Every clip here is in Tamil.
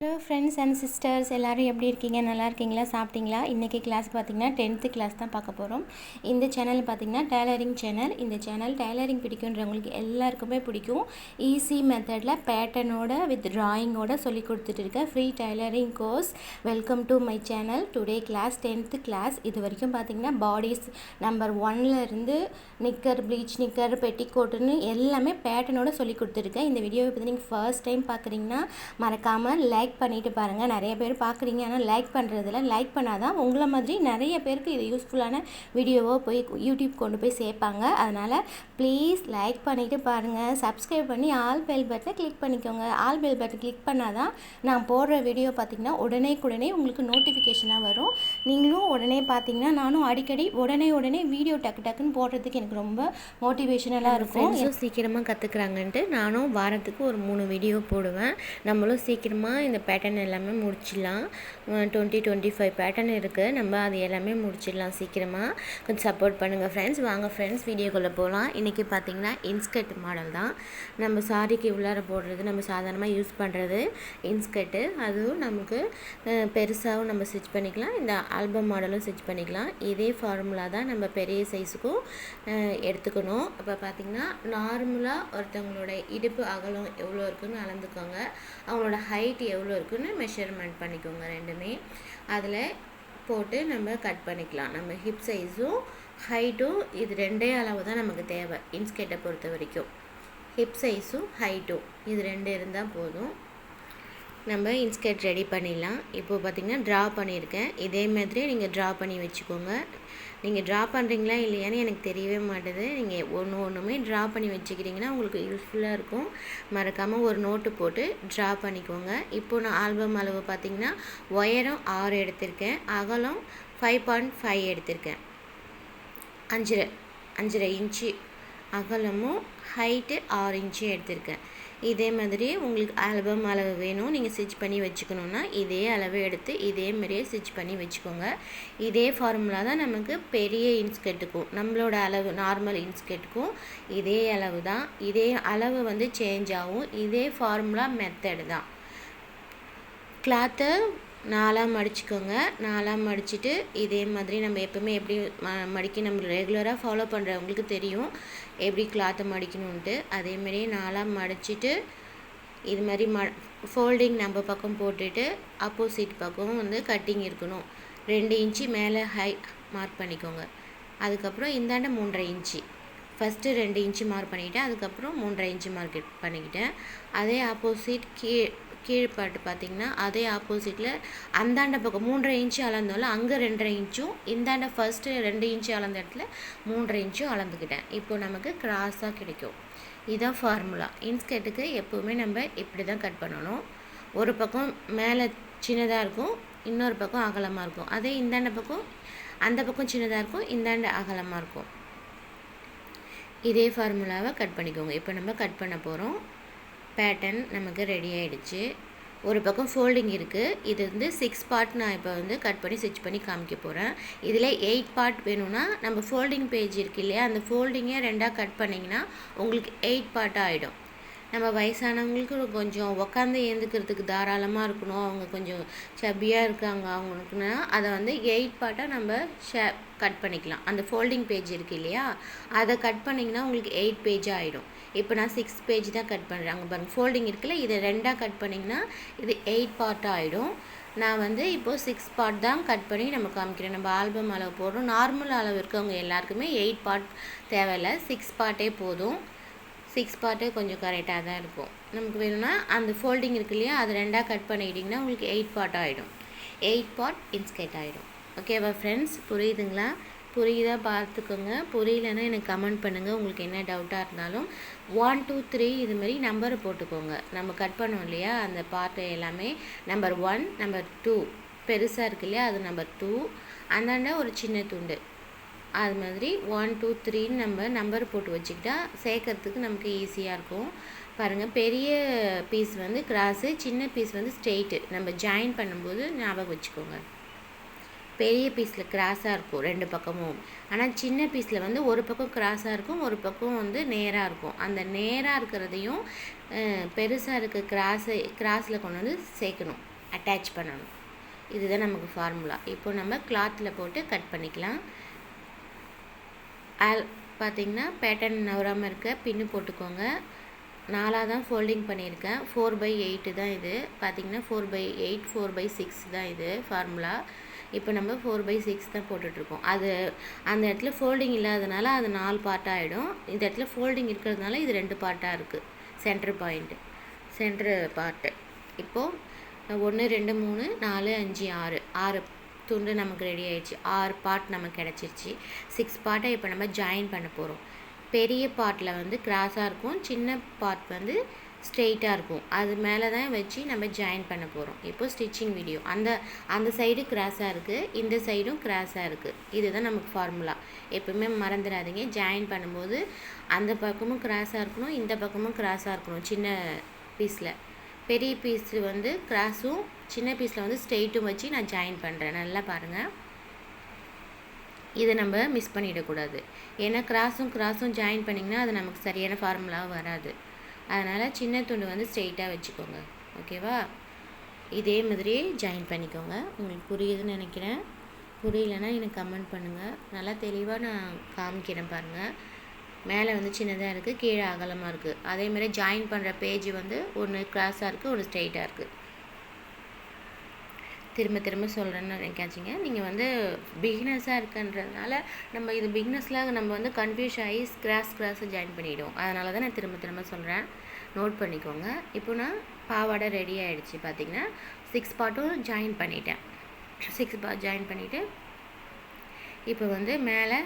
ஹலோ ஃப்ரெண்ட்ஸ் அண்ட் சிஸ்டர்ஸ் எல்லோரும் எப்படி இருக்கீங்க? நல்லா இருக்கீங்களா? சாப்பிட்டீங்களா? இன்றைக்கி கிளாஸ் பார்த்திங்கன்னா 10th கிளாஸ் தான் பார்க்க போகிறோம். இந்த சேனல் பார்த்திங்கன்னா டெய்லரிங் சேனல். இந்த சேனல் டெய்லரிங் பிடிக்குன்றவங்களுக்கு எல்லாருக்குமே பிடிக்கும். ஈஸி மெத்தடில் பேட்டர்னோட வித் ட்ராயிங்கோட சொல்லி கொடுத்துட்ருக்கேன் free tailoring course. Welcome to my channel. Today class 10th class. இது வரைக்கும் பார்த்திங்கன்னா பாடிஸ் நம்பர் 1லேருந்து நிக்கர், ப்ளீச் நிக்கர், பெட்டிக்கோட்டுன்னு எல்லாமே பேட்டர்னோட சொல்லி கொடுத்துருக்கேன். இந்த வீடியோவை பற்றி நீங்கள் ஃபர்ஸ்ட் டைம் பார்க்குறீங்கன்னா மறக்காமல் லைக் பண்ணிட்டு பாருங்கள். நிறைய பேர் பார்க்குறீங்க, ஆனால் லைக் பண்ணுறதில்ல. லைக் பண்ணாதான் உங்களை மாதிரி நிறைய பேருக்கு இது யூஸ்ஃபுல்லான வீடியோவோ போய் யூடியூப் கொண்டு போய் சேர்ப்பாங்க. அதனால் ப்ளீஸ் லைக் பண்ணிவிட்டு பாருங்கள். சப்ஸ்கிரைப் பண்ணி ஆல் பெல் பட்டனை கிளிக் பண்ணிக்கோங்க. ஆல் பெல் பட்டன் கிளிக் பண்ணால் தான் நான் போடுற வீடியோ பார்த்திங்கன்னா உடனே உங்களுக்கு நோட்டிஃபிகேஷனாக வரும். நீங்களும் உடனே பார்த்தீங்கன்னா நானும் அடிக்கடி உடனே வீடியோ டக்குன்னு போடுறதுக்கு எனக்கு ரொம்ப மோட்டிவேஷனலாக இருக்கும். சீக்கிரமாக கற்றுக்குறாங்கன்ட்டு நானும் வாரத்துக்கு ஒரு 3 வீடியோ போடுவேன். நம்மளும் சீக்கிரமாக இந்த பேட்டர்ன் எல்லாமே முடிச்சிடலாம். 20-25 பேட்டர்ன் இருக்குது. நம்ம அது எல்லாமே முடிச்சிடலாம் சீக்கிரமாக. கொஞ்சம் சப்போர்ட் பண்ணுங்கள் ஃப்ரெண்ட்ஸ். வாங்க ஃப்ரெண்ட்ஸ், வீடியோக்குள்ளே போகலாம். இன்றைக்கி பார்த்திங்கன்னா இன்ஸ்கர்ட் மாடல் தான். நம்ம சாரிக்கு உள்ளார போடுறது, நம்ம சாதாரணமாக யூஸ் பண்ணுறது இன்ஸ்கர்ட்டு. அதுவும் நமக்கு பெருசாகவும் நம்ம ஸ்டிச் பண்ணிக்கலாம். இந்த ஆல்பம் மாடலும் ஸ்டிச் பண்ணிக்கலாம். இதே ஃபார்முலா தான் நம்ம பெரிய சைஸுக்கும் எடுத்துக்கணும். இப்போ பார்த்திங்கன்னா நார்மலாக ஒருத்தவங்களோட இடுப்பு அகலம் எவ்வளோ இருக்குன்னு அளந்துக்கோங்க. அவங்களோட ஹைட் எவ்வளோ இருக்குன்னு மெஷர்மெண்ட் பண்ணிக்கோங்க. ரெண்டுமே அதில் போட்டு நம்ம கட் பண்ணிக்கலாம். நம்ம ஹிப் சைஸும் ஹைட்டும் இது ரெண்டே அளவு தான் நமக்கு தேவை. இன்ஸ்கர்ட்டை பொறுத்த வரைக்கும் ஹிப் சைஸும் ஹைட்டும் இது 2 இருந்தால் போதும். நம்ம இன்ஸ்கர்ட் ரெடி பண்ணிடலாம். இப்போது பார்த்திங்கன்னா ட்ரா பண்ணியிருக்கேன். இதே மாதிரி நீங்கள் ட்ரா பண்ணி வச்சுக்கோங்க. நீங்கள் ட்ரா பண்ணுறீங்களா இல்லையான்னு எனக்கு தெரியவே மாட்டுது. நீங்கள் ஒன்றுமே ட்ரா பண்ணி வச்சுக்கிறீங்கன்னா உங்களுக்கு யூஸ்ஃபுல்லாக இருக்கும். மறக்காமல் ஒரு நோட்டு போட்டு ட்ரா பண்ணிக்கோங்க. இப்போது நான் ஆல்பம் அளவு பார்த்திங்கன்னா உயரம் 6 எடுத்திருக்கேன், அகலம் 5.5 எடுத்திருக்கேன். 5.5 இன்ச்சு அகலமும் ஹைட்டு 6 இன்ச்சு எடுத்திருக்கேன். இதே மாதிரி உங்களுக்கு ஆல்பம் அளவு வேணும், நீங்கள் ஸ்டிச் பண்ணி வச்சுக்கணுன்னா இதே அளவு எடுத்து இதே மாதிரியே ஸ்டிச் பண்ணி வச்சுக்கோங்க. இதே ஃபார்முலா தான் நமக்கு பெரிய இன்ஸ்கர்ட்டுக்கும் நம்மளோட அளவு நார்மல் இன்ஸ்கர்ட்டுக்கும் இதே அளவு தான். இதே அளவு வந்து சேஞ்ச் ஆகும். இதே ஃபார்முலா மெத்தடு தான். கிளாத்தை 4ஆக மடிச்சுக்கோங்க. 4ஆக மடிச்சுட்டு இதே மாதிரி நம்ம எப்போவுமே எப்படி மடிக்க நம்ம ரெகுலராக ஃபாலோ பண்ணுறவங்களுக்கு தெரியும் எப்படி கிளாத்தை மடிக்கணுன்ட்டு. அதேமாரி 4ஆக மடிச்சுட்டு இது மாதிரி ஃபோல்டிங் நம்ம பக்கம் போட்டுட்டு ஆப்போசிட் பக்கம் வந்து கட்டிங் இருக்கணும். 2 இன்ச்சு மேலே ஹை மார்க் பண்ணிக்கோங்க. அதுக்கப்புறம் இந்தாண்ட 3.5 இன்ச்சு. ஃபஸ்ட்டு 2 இன்ச்சு மார்க் பண்ணிக்கிட்டேன், அதுக்கப்புறம் 3.5 இன்ச்சு மார்க் பண்ணிக்கிட்டேன். அதே ஆப்போசிட் கீழ்பாட்டு பார்த்திங்கன்னா அதே ஆப்போசிட்டில் அந்தாண்ட பக்கம் 3.5 இன்ச்சு அளந்தோம்ல, அங்கே 2.5 இன்ச்சும் இந்தாண்ட ஃபஸ்ட்டு 2 இன்ச்சு அளந்த இடத்துல 3.5 இன்ச்சும் அளந்துக்கிட்டேன். இப்போது நமக்கு கிராஸாக கிடைக்கும். இதுதான் ஃபார்முலா. இன்ஸ்கர்ட்டுக்கு எப்போவுமே நம்ம இப்படி தான் கட் பண்ணணும். ஒரு பக்கம் மேலே சின்னதாக இருக்கும், இன்னொரு பக்கம் அகலமாக இருக்கும். அதே இந்தாண்ட பக்கம் அந்த பக்கம் சின்னதாக இருக்கும், இந்தாண்ட அகலமாக இருக்கும். இதே ஃபார்முலாவை கட் பண்ணிக்கோங்க. இப்போ நம்ம கட் பண்ண போகிறோம். பேட்டர்ன் நமக்கு ரெடி ஆகிடுச்சு. ஒரு பக்கம் ஃபோல்டிங் இருக்குது. இது வந்து 6 பார்ட் நான் இப்போ வந்து கட் பண்ணி ஸ்டிச் பண்ணி காமிக்க போகிறேன். இதில் 8 பார்ட் வேணும்னா நம்ம ஃபோல்டிங் பேஜ் இருக்குது இல்லையா, அந்த ஃபோல்டிங்கை 2ஆக கட் பண்ணிங்கன்னா உங்களுக்கு 8 பார்ட்டாக ஆகிடும். நம்ம வயசானவங்களுக்கு கொஞ்சம் உக்காந்து ஏந்துக்கிறதுக்கு தாராளமாக இருக்கணும், அவங்க கொஞ்சம் சப்பியாக இருக்காங்க அவங்களுக்குன்னா அதை வந்து 8 பார்ட்டாக நம்ம கட் பண்ணிக்கலாம். அந்த ஃபோல்டிங் பேஜ் இருக்குது இல்லையா, அதை கட் பண்ணிங்கன்னா உங்களுக்கு 8 பேஜாக ஆகிடும். இப்போ நான் 6 பேஜ் தான் கட் பண்ணுறேன். அங்கே பாருங்கள் ஃபோல்டிங் இருக்குல்ல, இதை 2ஆக கட் பண்ணிங்கன்னா இது 8 பார்ட்டாக ஆகிடும். நான் வந்து இப்போது 6 பார்ட் தான் கட் பண்ணி நம்ம காமிக்கிறேன். நம்ம ஆல்பம் அளவு போடுறோம். நார்மல் அளவு இருக்கவங்க எல்லாருக்குமே 8 பார்ட் தேவையில்லை, 6 பார்ட்டே போதும். 6 பார்ட்டே கொஞ்சம் கரெக்டாக தான் இருக்கும். நமக்கு வேணும்னா அந்த ஃபோல்டிங் இருக்கு இல்லையா, அது 2ஆக கட் பண்ணிக்கிட்டிங்கன்னா உங்களுக்கு 8 பார்ட் ஆகிடும். 8 பார்ட் இன்ஸ்கர்ட் ஆகிடும். ஓகேவா ஃப்ரெண்ட்ஸ்? புரியுதுங்களா? புரியுதா பார்த்துக்கோங்க. புரியலன்னா எனக்கு கமெண்ட் பண்ணுங்கள். உங்களுக்கு என்ன டவுட்டாக இருந்தாலும் 1 2 3 இது மாதிரி நம்பரை போட்டுக்கோங்க. நம்ம கட் பண்ணோம் இல்லையா அந்த பார்ட்டு எல்லாமே நம்பர் 1 நம்பர் 2 பெருசாக இருக்கு இல்லையா, அது நம்பர் 2. அந்தாண்ட ஒரு சின்ன துண்டு, அது மாதிரி 1 2 3ன்னு நம்ம நம்பர் போட்டு வச்சுக்கிட்டா சேர்க்கறதுக்கு நமக்கு ஈஸியாக இருக்கும். பாருங்கள், பெரிய பீஸ் வந்து கிராஸு, சின்ன பீஸ் வந்து ஸ்ட்ரெயிட்டு. நம்ம ஜாயின் பண்ணும்போது ஞாபகம் வச்சுக்கோங்க. பெரிய பீஸில் கிராஸாக இருக்கும் 2 பக்கமும். ஆனால் சின்ன பீஸில் வந்து ஒரு பக்கம் கிராஸாக இருக்கும், ஒரு பக்கம் வந்து நேராக இருக்கும். அந்த நேராக இருக்கிறதையும் பெருசாக இருக்க கிராஸில் கொண்டு வந்து சேர்க்கணும், அட்டாச் பண்ணணும். இதுதான் நமக்கு ஃபார்முலா. இப்போ நம்ம கிளாத்தில் போட்டு கட் பண்ணிக்கலாம். பார்த்திங்கன்னா பேட்டர்ன் நவராமல் இருக்க பின்னு போட்டுக்கோங்க. 4 தான் ஃபோல்டிங் பண்ணியிருக்கேன். 4/8 தான் இது. பார்த்திங்கன்னா 4/8 4/6 தான் இது ஃபார்முலா. இப்போ நம்ம 4/6 தான் போட்டுட்ருக்கோம். அது அந்த இடத்துல ஃபோல்டிங் இல்லாதனால அது 4 பார்ட்டாக ஆகிடும். இந்த இடத்துல ஃபோல்டிங் இருக்கிறதுனால இது 2 பார்ட்டாக இருக்குது. Centre part. இப்போது 1 2 3 4 5 6 துண்டு நமக்கு ரெடி ஆகிடுச்சு. 6 பார்ட் நமக்கு கிடச்சிருச்சு. 6 பார்ட்டை இப்போ நம்ம ஜாயின் பண்ண போகிறோம். பெரிய பார்ட்டில் வந்து கிராஸாக இருக்கும், சின்ன பார்ட் வந்து ஸ்ட்ரெயிட்டாக இருக்கும். அது மேலே தான் வச்சு நம்ம ஜாயின் பண்ண போகிறோம். இப்போது ஸ்டிச்சிங் வீடியோ. அந்த சைடு கிராஸாக இருக்குது, இந்த சைடும் கிராஸாக இருக்குது. இதுதான் நமக்கு ஃபார்முலா. எப்பவுமே மறந்துடாதீங்க, ஜாயின் பண்ணும்போது அந்த பக்கமும் கிராஸாக இருக்கணும், இந்த பக்கமும் கிராஸாக இருக்கணும். சின்ன பீஸில் பெரிய பீஸு வந்து கிராஸும், சின்ன பீஸில் வந்து ஸ்ட்ரெயிட்டும் வச்சு நான் ஜாயின் பண்ணுறேன். நல்லா பாருங்கள், இதை நம்ம மிஸ் பண்ணிடக்கூடாது. ஏன்னா கிராஸும் ஜாயின் பண்ணிங்கன்னா அது நமக்கு சரியான ஃபார்முலாவாக வராது. அதனால் சின்ன துண்டு வந்து ஸ்ட்ரெயிட்டாக வச்சுக்கோங்க. ஓகேவா? இதே மாதிரியே ஜாயின் பண்ணிக்கோங்க. உங்களுக்கு புரியுதுன்னு நினைக்கிறேன். புரியலன்னா எனக்கு கமெண்ட் பண்ணுங்கள். நல்லா தெளிவாக நான் காமிக்கிறேன் பாருங்கள். மேலே வந்து சின்னதாக இருக்குது, கீழே அகலமாக இருக்குது. அதேமாதிரி ஜாயின் பண்ணுற பேஜ் வந்து ஒன்று கிராஸாக இருக்குது, ஒன்று ஸ்ட்ரெயிட்டாக இருக்குது. திரும்ப சொல்கிறேன்னு நினைக்காச்சிங்க. நீங்கள் வந்து பிகினர்ஸாக இருக்குன்றதுனால நம்ம இது பிகினர்ஸில் நம்ம வந்து கன்ஃபியூஸ் ஆகி கிராஸை ஜாயின் பண்ணிவிடுவோம். அதனால தான் நான் திரும்ப சொல்கிறேன். நோட் பண்ணிக்கோங்க. இப்போ நான் பாவாடை ரெடி ஆகிடுச்சு. பார்த்திங்கன்னா 6 பார்ட்டும் ஜாயின் பண்ணிட்டேன். 6 பார்ட் ஜாயின் பண்ணிவிட்டு இப்போ வந்து மேலே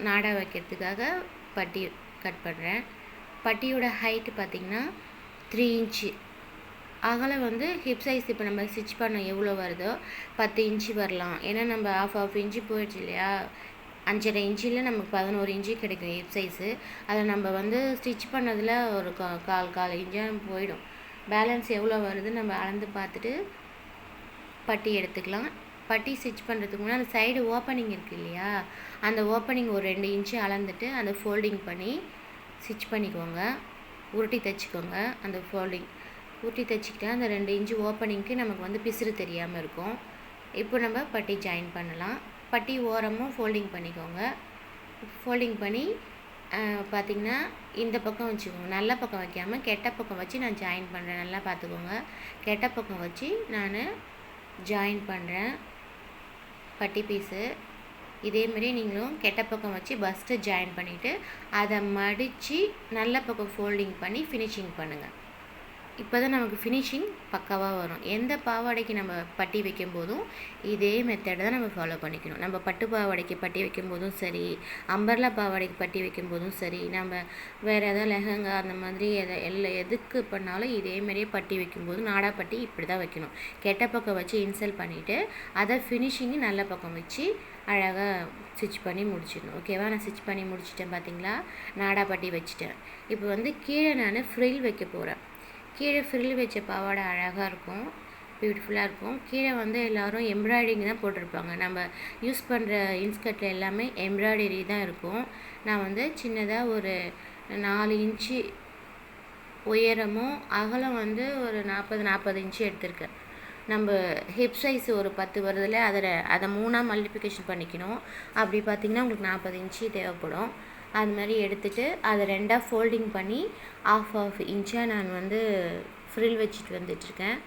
நாடா வைக்கிறதுக்காக பட்டி கட் பண்ணுறேன். பட்டியோட ஹைட்டு பார்த்திங்கன்னா 3 இன்ச்சு. அகலம் வந்து ஹிப் சைஸ் இப்போ நம்ம ஸ்டிச் பண்ண எவ்வளோ வருதோ 10 இன்ச்சு வரலாம். ஏன்னா நம்ம half இன்ச்சு போயிடுச்சு இல்லையா, 5.5 இன்ச்சில் நமக்கு 11 இன்ச்சு கிடைக்கும் ஹிப் சைஸு. அதை நம்ம வந்து ஸ்டிச் பண்ணதில் ஒரு கால் இன்ச்சாக போயிடும். பேலன்ஸ் எவ்வளோ வருது நம்ம அளந்து பார்த்துட்டு பட்டி எடுத்துக்கலாம். பட்டி ஸ்டிச் பண்ணுறதுக்கு முன்னாடி அந்த சைடு ஓப்பனிங் இருக்குது இல்லையா, அந்த ஓப்பனிங் ஒரு 2 இன்ச்சு அளந்துட்டு அந்த ஃபோல்டிங் பண்ணி ஸ்டிச் பண்ணிக்கோங்க. உருட்டி தைச்சிக்கோங்க. அந்த ஃபோல்டிங் ஊட்டி தைச்சிக்கிட்டா அந்த 2 இன்ச்சு ஓப்பனிங்க்கு நமக்கு வந்து பிசுறு தெரியாமல் இருக்கும். இப்போ நம்ம பட்டி ஜாயின் பண்ணலாம். பட்டி ஓரமும் ஃபோல்டிங் பண்ணிக்கோங்க. ஃபோல்டிங் பண்ணி பார்த்திங்கன்னா இந்த பக்கம் வச்சுக்கோங்க. நல்ல பக்கம் வைக்காமல் கெட்ட பக்கம் வச்சு நான் ஜாயின் பண்ணுறேன். நல்லா பார்த்துக்கோங்க. கெட்ட பக்கம் வச்சு நான் ஜாயின் பண்ணுறேன் பட்டி பீஸு. இதேமாரி நீங்களும் கெட்ட பக்கம் வச்சு பஸ்ட்டை ஜாயின் பண்ணிவிட்டு அதை மடித்து நல்ல பக்கம் ஃபோல்டிங் பண்ணி ஃபினிஷிங் பண்ணுங்கள். இப்போ தான் நமக்கு ஃபினிஷிங் பக்காவாக வரும். எந்த பாவாடைக்கு நம்ம பட்டி வைக்கும் போதும் இதே மெத்தடை தான் நம்ம ஃபாலோ பண்ணிக்கணும். நம்ம பட்டு பாவாடைக்கு பட்டி வைக்கும் போதும் சரி, அம்பர்லா பாவாடைக்கு பட்டி வைக்கும் போதும் சரி, நம்ம வேறு எதாவது லெஹங்கா அந்த மாதிரி எதுக்கு பண்ணாலும் இதேமாரியே பட்டி வைக்கும்போது நாடா பட்டி இப்படி தான் வைக்கணும். கெட்ட பக்கம் வச்சு இன்சல்ட் பண்ணிவிட்டு அதை ஃபினிஷிங்கு நல்ல பக்கம் வச்சு அழகாக ஸ்டிச் பண்ணி முடிச்சிடணும். ஓகேவா? நான் ஸ்டிச் பண்ணி முடிச்சிட்டேன். பார்த்திங்களா, நாடா பட்டி வச்சுட்டேன். இப்போ வந்து கீழே நான் ஃப்ரில் வைக்க போகிறேன். கீழே ஃப்ரில் வச்ச பாவாடை அழகாக இருக்கும், பியூட்டிஃபுல்லாக இருக்கும். கீழே வந்து எல்லோரும் எம்ப்ராய்டிங் தான் போட்டிருப்பாங்க. நம்ம யூஸ் பண்ணுற இன்ஸ்கர்ட்டில் எல்லாமே எம்ப்ராய்டரி தான் இருக்கும். நான் வந்து சின்னதாக ஒரு 4 இன்ச்சு உயரமும் அகலம் வந்து ஒரு 40 இன்ச்சு எடுத்திருக்கேன். நம்ம ஹிப் சைஸ் ஒரு 10 வருதில் அதை 3ஆக மல்டிப்ளிகேஷன் பண்ணிக்கணும். அப்படி பார்த்திங்கன்னா உங்களுக்கு 40 இன்ச்சு தேவைப்படும். அது மாதிரி எடுத்துகிட்டு அதை 2ஆக ஃபோல்டிங் பண்ணி ஆஃப் இன்ச்சாக நான் வந்து ஃப்ரில் வச்சுட்டு வந்துட்டுருக்கேன்.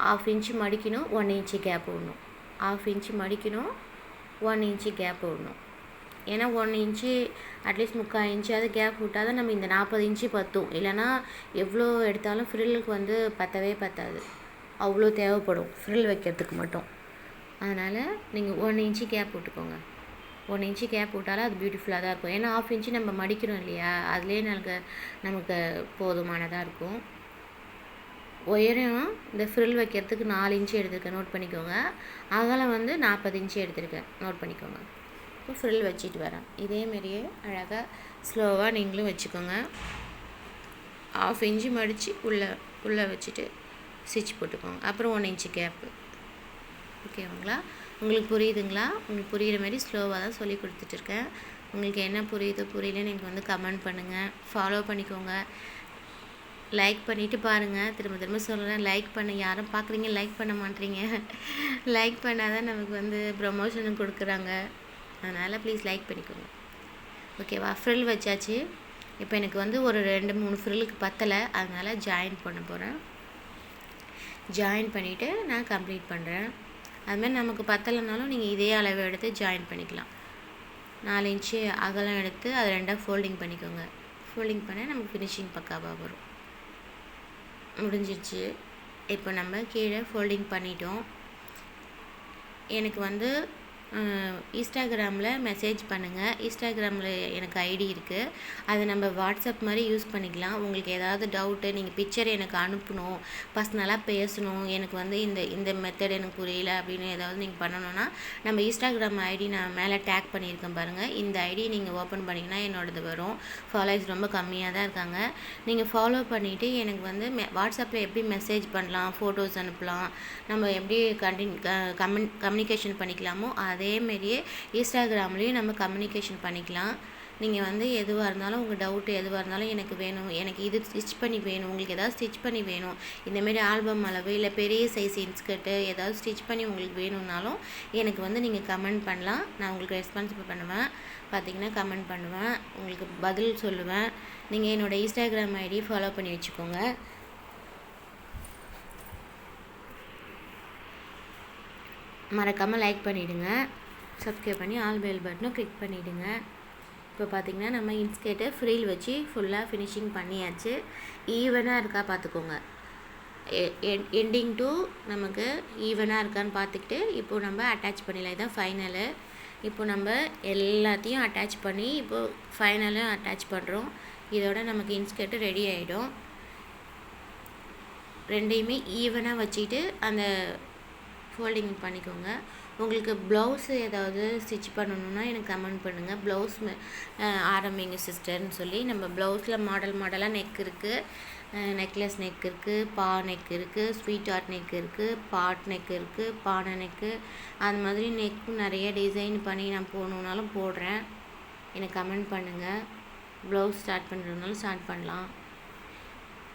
1/2 இன்ச்சு மடிக்கணும், 1 இன்ச்சு கேப் விடணும். 1/2 இன்ச்சு மடிக்கணும், 1 இன்ச்சு கேப் விடணும். ஏன்னா 1 இன்ச்சு அட்லீஸ்ட் 3/4 இன்ச்சாவது கேப் விட்டால் தான் நம்ம இந்த 40 இன்ச்சு பற்றும். இல்லைனா எவ்வளோ எடுத்தாலும் ஃப்ரில்லுக்கு வந்து பத்தாது. அவ்வளோ தேவைப்படும் ஃப்ரில் வைக்கிறதுக்கு மட்டும். அதனால் நீங்கள் 1 இன்ச்சு கேப் விட்டுக்கோங்க. 1 இன்ச்சு கேப் விட்டாலும் அது பியூட்டிஃபுல்லாக தான் இருக்கும். ஏன்னா 1/2 இன்ச்சு நம்ம மடிக்கிறோம் இல்லையா, அதுலேயே நமக்கு போதுமானதாக இருக்கும். உயரம் இந்த ஃப்ரில் வைக்கிறதுக்கு 4 இன்ச்சு எடுத்துருக்கேன், நோட் பண்ணிக்கோங்க. அகலம் வந்து 40 இன்ச்சு எடுத்துருக்கேன், நோட் பண்ணிக்கோங்க. இப்போ ஃப்ரில் வச்சுட்டு வரேன். இதேமாரியே அழகாக ஸ்லோவாக நீங்களும் வச்சுக்கோங்க. 1/2 இன்ச்சு மடித்து உள்ளே வச்சுட்டு ஸ்டிச் போட்டுக்கோங்க. அப்புறம் 1 இன்ச்சு கேப்பு. ஓகேங்களா? உங்களுக்கு புரியுதுங்களா? உங்களுக்கு புரிகிற மாதிரி ஸ்லோவாக தான் சொல்லி கொடுத்துட்ருக்கேன். உங்களுக்கு என்ன புரியுது புரியலன்னு எனக்கு வந்து கமெண்ட் பண்ணுங்கள். ஃபாலோ பண்ணிக்கோங்க. லைக் பண்ணிவிட்டு பாருங்கள். திரும்ப திரும்ப சொல்கிறேன், லைக் பண்ண யாரும் பார்க்குறீங்க, லைக் பண்ண மாட்டேறீங்க. லைக் பண்ணால் தான் நமக்கு வந்து ப்ரமோஷனும் கொடுக்குறாங்க. அதனால் ப்ளீஸ் லைக் பண்ணிக்கோங்க. ஓகேவா? ஃப்ரில் வச்சாச்சு. இப்போ எனக்கு வந்து ஒரு 2-3 ஃப்ரில்லுக்கு பத்தலை, அதனால் ஜாயின் பண்ண போகிறேன். ஜாயின் பண்ணிவிட்டு நான் கம்ப்ளீட் பண்ணுறேன். அதுமாதிரி நமக்கு பத்தலைனாலும் நீங்கள் இதே அளவு எடுத்து ஜாயின் பண்ணிக்கலாம். 4 இன்ச்சு அகலம் எடுத்து அதை 2ஆக ஃபோல்டிங் பண்ணிக்கோங்க. ஃபோல்டிங் பண்ண நமக்கு ஃபினிஷிங் பக்காவாக வரும். முடிஞ்சிருச்சு. இப்போ நம்ம கீழே ஃபோல்டிங் பண்ணிட்டோம். எனக்கு வந்து இன்ஸ்டாகிராமில் மெசேஜ் பண்ணுங்கள். இன்ஸ்டாகிராமில் எனக்கு ஐடி இருக்குது. அதை நம்ம வாட்ஸ்அப் மாதிரி யூஸ் பண்ணிக்கலாம். உங்களுக்கு ஏதாவது டவுட்டு, நீங்கள் பிக்சர் எனக்கு அனுப்பணும், பர்சனலாக பேசணும், எனக்கு வந்து இந்த மெத்தட் எனக்கு புரியல அப்படின்னு ஏதாவது நீங்கள் பண்ணணுன்னா நம்ம இன்ஸ்டாகிராம் ஐடி நான் மேலே டேக் பண்ணியிருக்கேன் பாருங்கள். இந்த ஐடி நீங்கள் ஓப்பன் பண்ணிங்கன்னா என்னோடது வரும். ஃபாலோவர்ஸ் ரொம்ப கம்மியாக தான் இருக்காங்க. நீங்கள் ஃபாலோ பண்ணிவிட்டு எனக்கு வந்து வாட்ஸ்அப்பில் எப்படி மெசேஜ் பண்ணலாம், ஃபோட்டோஸ் அனுப்பலாம், நம்ம எப்படி கம்யூனிகேஷன் பண்ணிக்கலாமோ அதேமாரியே இன்ஸ்டாகிராம்லேயும் நம்ம கம்யூனிகேஷன் பண்ணிக்கலாம். நீங்கள் வந்து எதுவாக இருந்தாலும் உங்கள் டவுட்டு எதுவாக இருந்தாலும் எனக்கு வேணும், எனக்கு இது ஸ்டிச் பண்ணி வேணும், உங்களுக்கு ஏதாவது ஸ்டிச் பண்ணி வேணும், இந்தமாரி ஆல்பம் அளவு இல்லை பெரிய சைஸ் இன்ஸ்கர்ட்டு ஏதாவது ஸ்டிச் பண்ணி உங்களுக்கு வேணும்னாலும் எனக்கு வந்து நீங்கள் கமெண்ட் பண்ணலாம். நான் உங்களுக்கு ரெஸ்பான்சிபிள் பண்ணுவேன். பார்த்திங்கன்னா கமெண்ட் பண்ணுவேன், உங்களுக்கு பதில் சொல்லுவேன். நீங்கள் என்னோடய இன்ஸ்டாகிராம் ஐடி ஃபாலோ பண்ணி வச்சுக்கோங்க. மறக்காமல் லைக் பண்ணிவிடுங்க. சப்ஸ்கிரைப் பண்ணி ஆல் பெல் பட்டனும் கிளிக் பண்ணிவிடுங்க. இப்போ பார்த்திங்கன்னா நம்ம இன்ஸ்கர்ட்டை ஃப்ரீல் வச்சு ஃபுல்லாக ஃபினிஷிங் பண்ணியாச்சு. ஈவனாக இருக்கா பார்த்துக்கோங்க. எண்டிங் டு நமக்கு ஈவனாக இருக்கான்னு பார்த்துக்கிட்டு இப்போது நம்ம அட்டாச் பண்ணிடலாம். இதுதான் ஃபைனலு. இப்போ நம்ம எல்லாத்தையும் அட்டாச் பண்ணி இப்போது ஃபைனலும் அட்டாச் பண்ணுறோம். இதோட நமக்கு இன்ஸ்கர்ட்டு ரெடி ஆகிடும். ரெண்டையுமே ஈவனாக வச்சுட்டு அந்த ஃபோல்டிங் பண்ணிக்கோங்க. உங்களுக்கு ப்ளவுஸு ஏதாவது ஸ்டிச் பண்ணணுன்னா எனக்கு கமெண்ட் பண்ணுங்கள். ப்ளவுஸ் ஆரம்பிங்க சிஸ்டர்னு சொல்லி நம்ம ப்ளவுஸில் மாடலாக நெக் இருக்குது, நெக்லஸ் நெக் இருக்குது, பா நெக் இருக்குது, ஸ்வீட் ஹார்ட் நெக் இருக்குது, பாட் நெக் இருக்குது, பானை நெக்கு, அது மாதிரி நெக்கு நிறைய டிசைன் பண்ணி நான் போகணுன்னாலும் போடுறேன். எனக்கு கமெண்ட் பண்ணுங்கள். ப்ளவுஸ் ஸ்டார்ட் பண்ணுறதுனாலும் ஸ்டார்ட் பண்ணலாம்.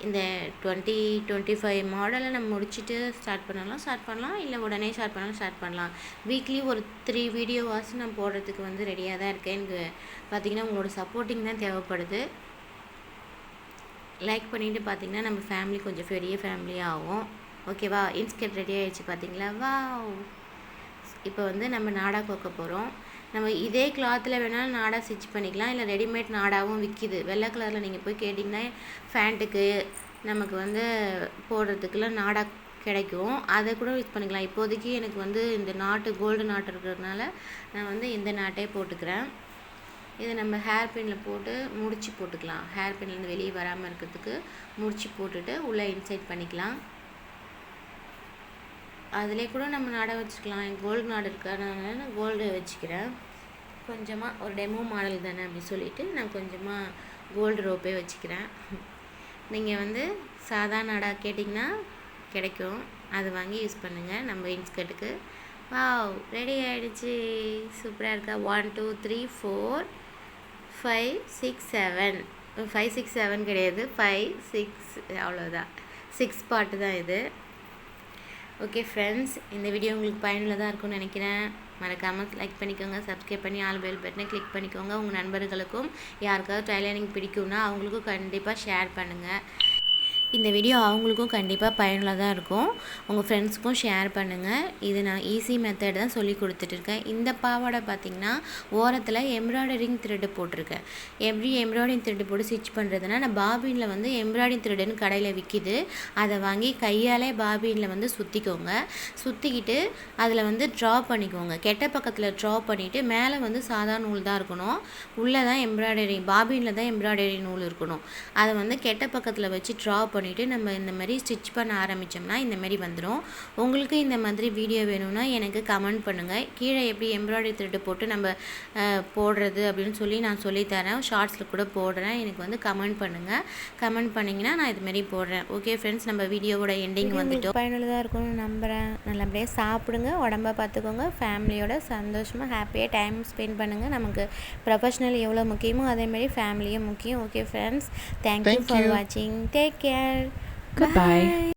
இந்த 2025 மாடலை நம்ம முடிச்சுட்டு ஸ்டார்ட் பண்ணலாம், இல்லை உடனே ஸ்டார்ட் பண்ணலாம். வீக்லி ஒரு 3 வீடியோவாச்சும் நான் போடுறதுக்கு வந்து ரெடியாக தான் இருக்கேன். எனக்கு பார்த்திங்கன்னா உங்களோட சப்போர்ட்டிங் தான் தேவைப்படுது. லைக் பண்ணிவிட்டு பார்த்திங்கன்னா நம்ம ஃபேமிலி கொஞ்சம் பெரிய ஃபேமிலியாக ஆகும். ஓகேவா? இன்ஸ்கர்ட் ரெடி ஆகிடுச்சு பார்த்திங்களா? வா! இப்போ வந்து நம்ம நாடா கோக்க போகிறோம். நம்ம இதே கிளாத்தில் வேணாலும் நாடா ஸ்டிச் பண்ணிக்கலாம், இல்லை ரெடிமேட் நாடாவும் விற்கிது. வெள்ளை கலரில் நீங்கள் போய் கேட்டிங்கன்னா ஃபேண்ட்டுக்கு நமக்கு வந்து போடுறதுக்குலாம் நாடா கிடைக்கும். அதை கூட யூஸ் பண்ணிக்கலாம். இப்போதைக்கு எனக்கு வந்து இந்த நாட்டு கோல்டு நாட்டு இருக்கிறதுனால நான் வந்து இந்த நாட்டே போட்டுக்கிறேன். இதை நம்ம ஹேர் பின்னில் போட்டு முடிச்சு போட்டுக்கலாம். ஹேர் பின்லேருந்து வெளியே வராமல் இருக்கிறதுக்கு முடிச்சு போட்டுட்டு உள்ளே இன்சைட் பண்ணிக்கலாம். அதிலே கூட நம்ம நாடை வச்சுக்கலாம். கோல்டு நாடு இருக்கிறதுனால நான் கோல்டு வச்சுக்கிறேன். கொஞ்சமாக ஒரு டெமோ மாடல் தானே அப்படி சொல்லிவிட்டு நான் கொஞ்சமாக கோல்டு ரோப்பே வச்சுக்கிறேன். நீங்கள் வந்து சாதா நாடா கேட்டிங்கன்னா கிடைக்கும், அது வாங்கி யூஸ் பண்ணுங்கள் நம்ம இன்ஸ்கர்ட்டுக்கு. வாவ்! ரெடி ஆகிடுச்சு. சூப்பராக இருக்கா? 1 2 3 4 5 6 7 5 6 7 கிடையாது, 5 6 அவ்வளோதான். 6 பார்ட்டு தான் இது. ஓகே ஃப்ரெண்ட்ஸ், இந்த வீடியோ உங்களுக்கு பயனுள்ளதாக இருக்கும்னு நினைக்கிறேன். மறக்காமல் லைக் பண்ணிக்கோங்க. சப்ஸ்கிரைப் பண்ணி ஆல் பெல் பட்டனை கிளிக் பண்ணிக்கோங்க. உங்கள் நண்பர்களுக்கும் யாருக்காவது டைலரிங் பிடிக்கும்னா அவங்களுக்கும் கண்டிப்பாக ஷேர் பண்ணுங்கள். இந்த வீடியோ அவங்களுக்கும் கண்டிப்பாக பயனுள்ளதாக இருக்கும். உங்கள் ஃப்ரெண்ட்ஸுக்கும் ஷேர் பண்ணுங்கள். இது நான் ஈஸி மெத்தட் தான் சொல்லி கொடுத்துட்ருக்கேன். இந்த பாவாடை பார்த்திங்கன்னா ஓரத்தில் எம்ப்ராய்டரிங் த்ரெட்டு போட்டிருக்கேன். எப்படி எம்ப்ராய்டரிங் த்ரெட்டு போட்டு ஸ்டிச் பண்ணுறதுனா, நான் பாபினில் வந்து எம்ப்ராய்டரிங் த்ரெட்டுன்னு கடையில் விற்கிது. அதை வாங்கி கையாலே பாபினில் வந்து சுற்றிக்கோங்க. சுற்றிக்கிட்டு அதில் வந்து ட்ரா பண்ணிக்கோங்க. கெட்ட பக்கத்தில் ட்ரா பண்ணிவிட்டு மேலே வந்து சாதா நூல் தான் இருக்கணும். உள்ளே தான் எம்ப்ராய்டரி, பாபினில் தான் எம்ப்ராய்டரி நூல் இருக்கணும். அதை வந்து கெட்ட பக்கத்தில் வச்சு ட்ரா பண்ணி பண்ணிவிட்டு நம்ம இந்த மாதிரி ஸ்டிச் பண்ண ஆரம்பித்தோம்னா இந்த மாதிரி வந்துடும். உங்களுக்கு இந்த மாதிரி வீடியோ வேணும்னா எனக்கு கமெண்ட் பண்ணுங்கள். கீழே எப்படி எம்ப்ராய்டரி த்ரெட்டு போட்டு நம்ம போடுறது அப்படின்னு சொல்லி நான் சொல்லித்தரேன். ஷார்ட்ஸில் கூட போடுறேன். எனக்கு வந்து கமெண்ட் பண்ணுங்கள். கமெண்ட் பண்ணிங்கன்னா நான் இதுமாரி போடுறேன். ஓகே ஃப்ரெண்ட்ஸ், நம்ம வீடியோவோட எண்டிங் வந்துட்டோம். பயனுள்ளதாக இருக்கும்னு நம்புகிறேன். நல்லபடியாக சாப்பிடுங்க, உடம்ப பார்த்துக்கோங்க, ஃபேமிலியோட சந்தோஷமாக ஹாப்பியாக டைம் ஸ்பெண்ட் பண்ணுங்கள். நமக்கு ப்ரொஃபஷ்னல் எவ்வளோ முக்கியமோ அதேமாரி ஃபேமிலியும் முக்கியம். ஓகே ஃப்ரெண்ட்ஸ், தேங்க்யூ ஃபார் வாட்சிங். Take care. Goodbye.